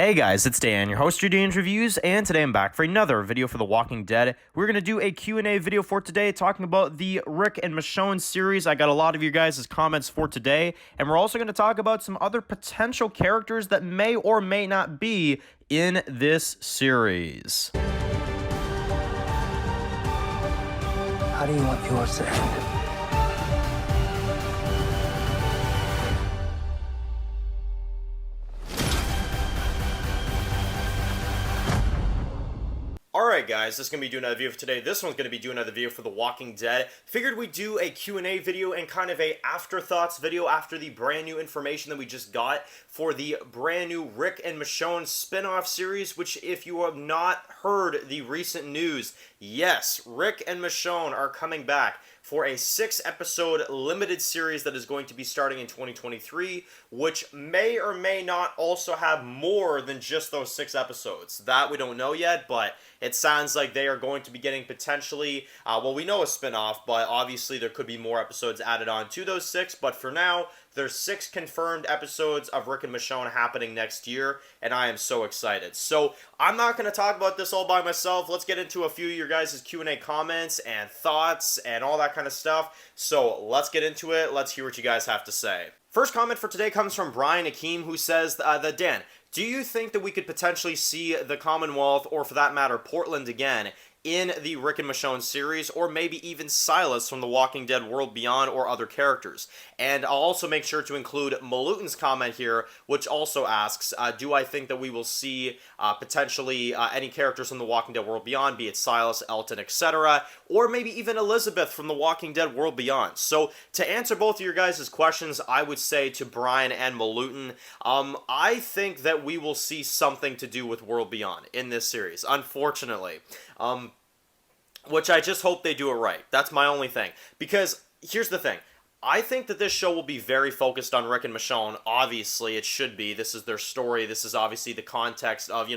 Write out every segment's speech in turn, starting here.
Hey guys, it's Dan, your host of Dan's Reviews, and today I'm back for another video for The Walking Dead. We're going to do a Q&A video for today talking about the Rick and Michonne series. I got a lot of you guys' comments for today, and we're also going to talk about some other potential characters that may or may not be in this series. How do you want yours to end? Alright guys, this is going to be doing another video for today. This one's going to be doing another video for The Walking Dead. Figured we'd do a Q&A video and kind of a afterthoughts video after the brand new information that we just got for the brand new Rick and Michonne spin-off series, which if you have not heard the recent news, yes, Rick and Michonne are coming back for a 6-episode limited series that is going to be starting in 2023, which may or may not also have more than just those 6 episodes. That we don't know yet, but it sounds like they are going to be getting potentially, well, we know a spin-off, but obviously there could be more episodes added on to those 6, but for now, there's 6 confirmed episodes of Rick and Michonne happening next year, and I am so excited. So, I'm not going to talk about this all by myself. Let's get into a few of your guys' Q&A comments and thoughts and all that kind of stuff. So, let's get into it. Let's hear what you guys have to say. First comment for today comes from Brian Akeem, who says that, Dan, do you think that we could potentially see the Commonwealth, or for that matter, Portland again, in the Rick and Michonne series, or maybe even Silas from The Walking Dead World Beyond or other characters? And I'll also make sure to include Malutin's comment here, which also asks, do I think that we will see potentially any characters from The Walking Dead World Beyond, be it Silas, Elton, etc., or maybe even Elizabeth from The Walking Dead World Beyond? So, to answer both of your guys' questions, I would say to Brian and Malutin, I think that we will see something to do with World Beyond in this series, unfortunately. Which I just hope they do it right. That's my only thing. Because, here's the thing. I think that this show will be very focused on Rick and Michonne. Obviously, it should be. This is their story. This is obviously the context of,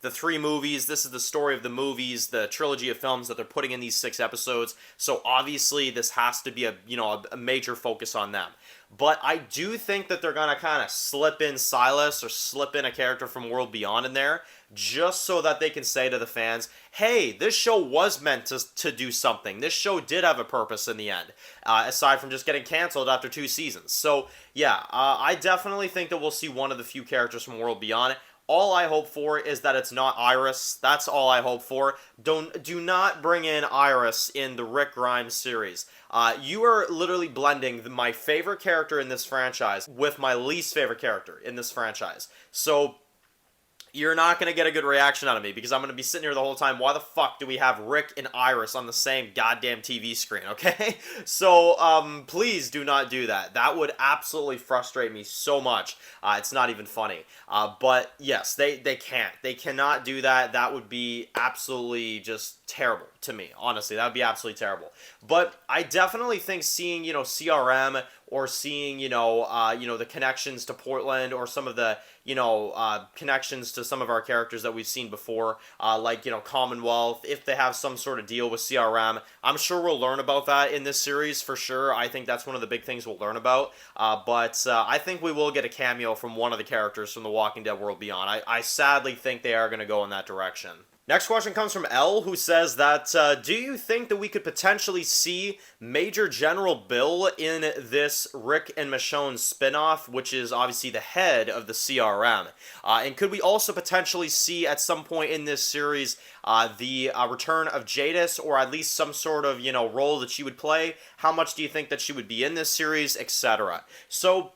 the 3 movies. This is the story of the movies, the trilogy of films that they're putting in these 6 episodes. So, obviously, this has to be a major focus on them. But I do think that they're going to kind of slip in Silas or slip in a character from World Beyond in there, just so that they can say to the fans, hey, this show was meant to do something. This show did have a purpose in the end, aside from just getting canceled after 2 seasons. So, yeah, I definitely think that we'll see one of the few characters from World Beyond. All I hope for is that it's not Iris. That's all I hope for. Do not bring in Iris in the Rick Grimes series. You are literally blending my favorite character in this franchise with my least favorite character in this franchise. So, you're not going to get a good reaction out of me, because I'm going to be sitting here the whole time, why the fuck do we have Rick and Iris on the same goddamn TV screen, okay? So, please do not do that. That would absolutely frustrate me so much. It's not even funny. But, yes, they can't. They cannot do that. That would be absolutely just terrible to me, honestly. That would be absolutely terrible. But I definitely think seeing, CRM, or seeing, the connections to Portland, or some of the, connections to some of our characters that we've seen before, like, Commonwealth, if they have some sort of deal with CRM, I'm sure we'll learn about that in this series for sure. I think that's one of the big things we'll learn about, but I think we will get a cameo from one of the characters from The Walking Dead World Beyond. I sadly think they are going to go in that direction. Next question comes from L, who says that, do you think that we could potentially see Major General Bill in this Rick and Michonne spinoff, which is obviously the head of the CRM? And could we also potentially see at some point in this series the return of Jadis, or at least some sort of, role that she would play? How much do you think that she would be in this series, etc.? So,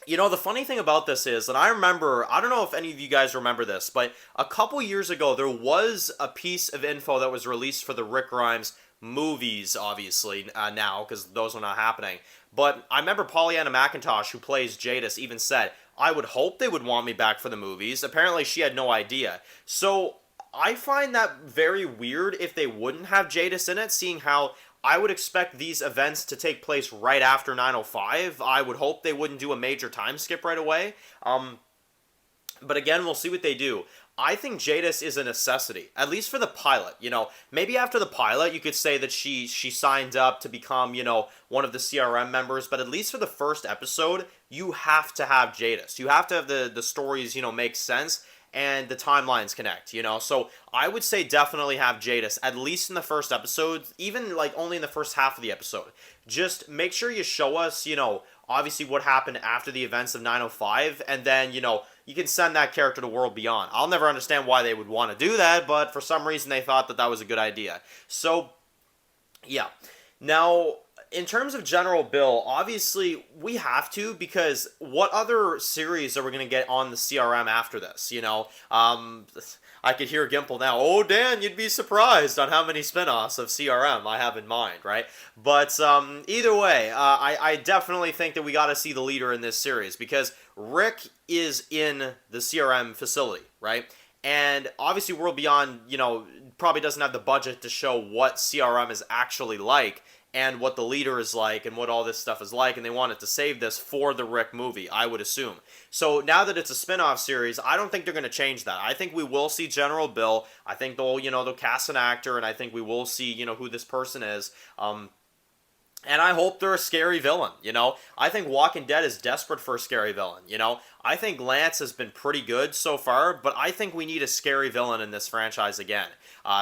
the funny thing about this is that I remember, I don't know if any of you guys remember this, but a couple years ago, there was a piece of info that was released for the Rick Grimes movies, obviously, now, because those are not happening. But I remember Pollyanna McIntosh, who plays Jadis, even said, I would hope they would want me back for the movies. Apparently, she had no idea. So, I find that very weird if they wouldn't have Jadis in it, seeing how I would expect these events to take place right after 9:05. I would hope they wouldn't do a major time skip right away. But again, we'll see what they do. I think Jadis is a necessity, at least for the pilot. You know, maybe after the pilot, you could say that she signed up to become, you know, one of the CRM members, but at least for the first episode, you have to have Jadis. You have to have the stories, you know, make sense and the timelines connect, you know? So I would say definitely have Jadis, at least in the first episode, even like only in the first half of the episode. Just make sure you show us, you know, obviously what happened after the events of 905, and then, you know, you can send that character to World Beyond. I'll never understand why they would want to do that, but for some reason they thought that that was a good idea. So, yeah. Now, in terms of General Bill, obviously we have to, because what other series are we going to get on the CRM after this, you know? I could hear Gimple now, oh, Dan, you'd be surprised on how many spinoffs of CRM I have in mind, right? But either way, I definitely think that we got to see the leader in this series, because Rick is in the CRM facility, right? And obviously World Beyond, you know, probably doesn't have the budget to show what CRM is actually like, and what the leader is like, and what all this stuff is like, and they wanted to save this for the Rick movie, I would assume. So now that it's a spin-off series, I don't think they're going to change that. I think we will see General Bill. I think they'll, you know, they'll cast an actor, and I think we will see, you know, who this person is. And I hope they're a scary villain, you know? I think Walking Dead is desperate for a scary villain, you know? I think Lance has been pretty good so far, but I think we need a scary villain in this franchise again.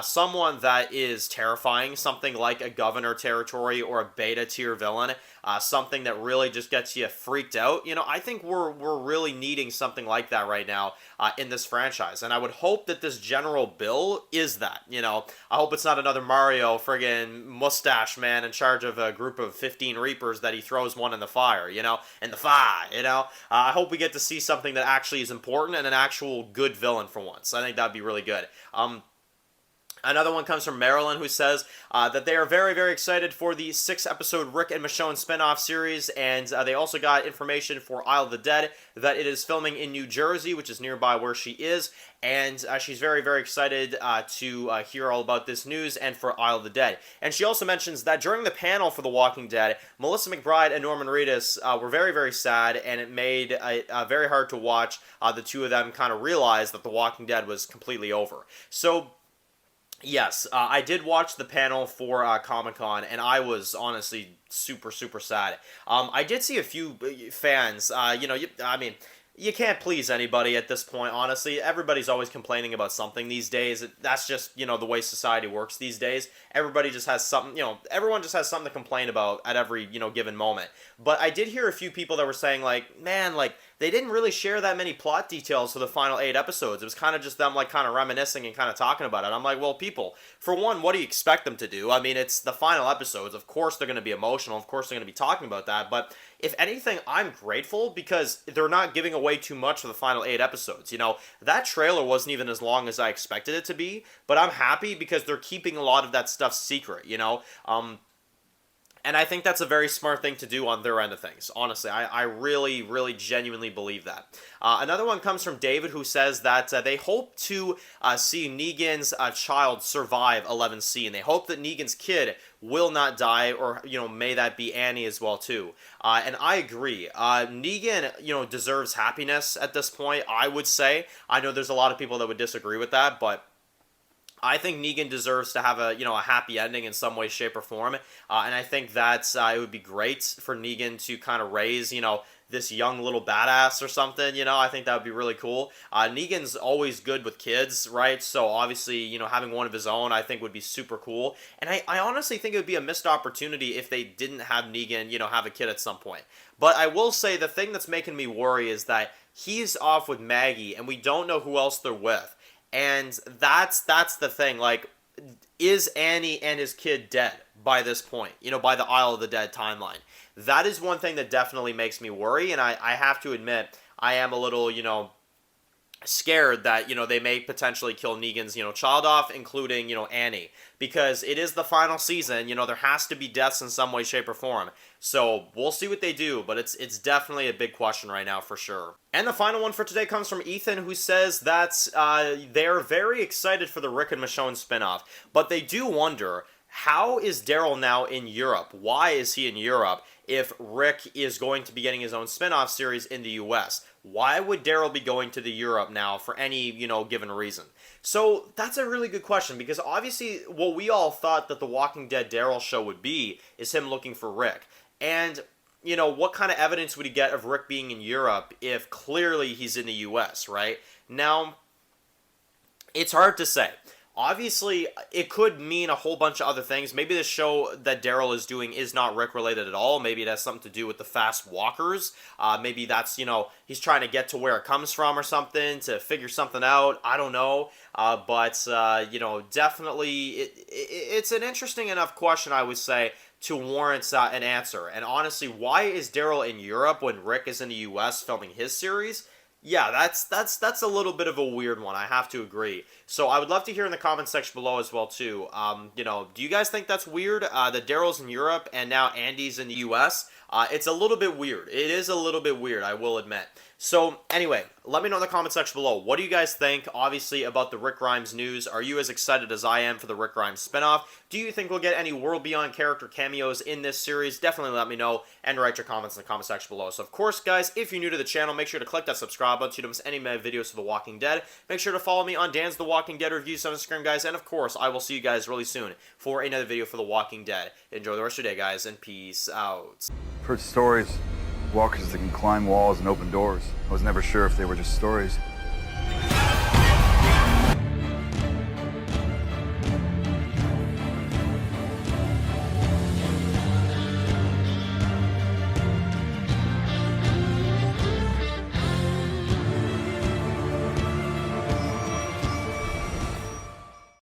Someone that is terrifying, something like a Governor Territory or a Beta tier villain, something that really just gets you freaked out. You know, I think we're really needing something like that right now in this franchise, and I would hope that this General Bill is that, you know? I hope it's not another Mario friggin' mustache man in charge of a group of 15 Reapers that he throws one in the fire, you know? In the fire, you know? I hope we get to see something that actually is important and an actual good villain for once. I think that'd be really good. Another one comes from Marilyn, who says that they are very, very excited for the 6-episode Rick and Michonne spin-off series, and they also got information for Isle of the Dead that it is filming in New Jersey, which is nearby where she is, and she's very, very excited to hear all about this news and for Isle of the Dead. And she also mentions that during the panel for The Walking Dead, Melissa McBride and Norman Reedus were very, very sad, and it made it very hard to watch the two of them kind of realize that The Walking Dead was completely over. So, yes, I did watch the panel for Comic-Con, and I was honestly super, super sad. I did see a few fans, you know, I mean, you can't please anybody at this point, honestly. Everybody's always complaining about something these days. That's just, you know, the way society works these days. Everybody just has something, you know, everyone just has something to complain about at every, you know, given moment. But I did hear a few people that were saying, like, man, like, they didn't really share that many plot details for the final 8 episodes. It was kind of just them, like, kind of reminiscing and kind of talking about it. I'm like, well, people, for one, what do you expect them to do? I mean, it's the final episodes. Of course they're going to be emotional. Of course they're going to be talking about that. But if anything, I'm grateful because they're not giving away too much for the final 8 episodes. You know, that trailer wasn't even as long as I expected it to be, but I'm happy because they're keeping a lot of that stuff secret, you know? And I think that's a very smart thing to do on their end of things. Honestly, I really, really genuinely believe that. Another one comes from David, who says that they hope to see Negan's child survive 11C, and they hope that Negan's kid will not die, or, you know, may that be Annie as well, too. And I agree. Negan, you know, deserves happiness at this point, I would say. I know there's a lot of people that would disagree with that, but I think Negan deserves to have a, you know, a happy ending in some way, shape, or form, and I think that it would be great for Negan to kind of raise, you know, this young little badass or something, you know. I think that would be really cool. Negan's always good with kids, right? So obviously, you know, having one of his own, I think would be super cool, and I honestly think it would be a missed opportunity if they didn't have Negan, you know, have a kid at some point. But I will say the thing that's making me worry is that he's off with Maggie, and we don't know who else they're with. And that's the thing, like, is Annie and his kid dead by this point, you know, by the Isle of the Dead timeline? That is one thing that definitely makes me worry, and I have to admit, I am a little, you know, scared that, you know, they may potentially kill Negan's, you know, child off, including, you know, Annie, because it is the final season. You know, there has to be deaths in some way, shape, or form. So we'll see what they do, but it's definitely a big question right now for sure. And the final one for today comes from Ethan, who says that they're very excited for the Rick and Michonne spinoff, but they do wonder, how is Daryl now in Europe? Why is he in Europe? if Rick is going to be getting his own spin-off series in the US. Why would Daryl be going to the Europe now for any, given reason? So that's a really good question, because obviously what we all thought that the Walking Dead Daryl show would be is him looking for Rick. And, what kind of evidence would he get of Rick being in Europe if clearly he's in the US, right? Now, it's hard to say. Obviously, it could mean a whole bunch of other things. Maybe the show that Daryl is doing is not Rick related at all. Maybe it has something to do with the fast walkers. Maybe that's, he's trying to get to where it comes from or something to figure something out. I don't know. But definitely it's an interesting enough question, I would say, to warrant an answer. And honestly, why is Daryl in Europe when Rick is in the US filming his series? Yeah, that's a little bit of a weird one, I have to agree. So I would love to hear in the comment section below as well too. Do you guys think that's weird that Daryl's in Europe and now Andy's in the US? It's a little bit weird. It is a little bit weird, I will admit. So anyway, let me know in the comment section below. What do you guys think, obviously, about the Rick Grimes news? Are you as excited as I am for the Rick Grimes spinoff? Do you think we'll get any World Beyond character cameos in this series? Definitely let me know and write your comments in the comment section below. So of course, guys, if you're new to the channel, make sure to click that subscribe button so you don't miss any of my videos for The Walking Dead. Make sure to follow me on Dan's The Walking Dead reviews on Instagram, guys. And of course, I will see you guys really soon for another video for The Walking Dead. Enjoy the rest of your day, guys, and peace out. I've heard stories, walkers that can climb walls and open doors. I was never sure if they were just stories